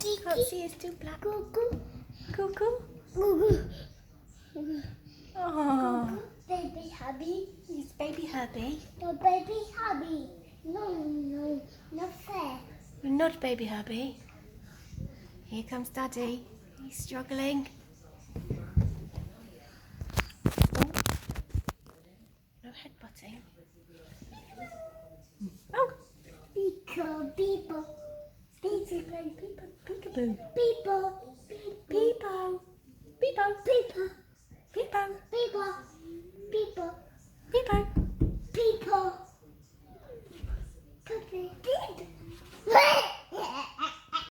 Can't see, it's too black. Cuckoo. Cuckoo. Cuckoo. Oh, Baby hubby. it's baby hubby. No, baby hubby. No, not fair. You're not baby hubby. Here comes Daddy. He's struggling. Oh. No headbutting. Oh, Peekaboo. Speedy playing peekaboo. Beep.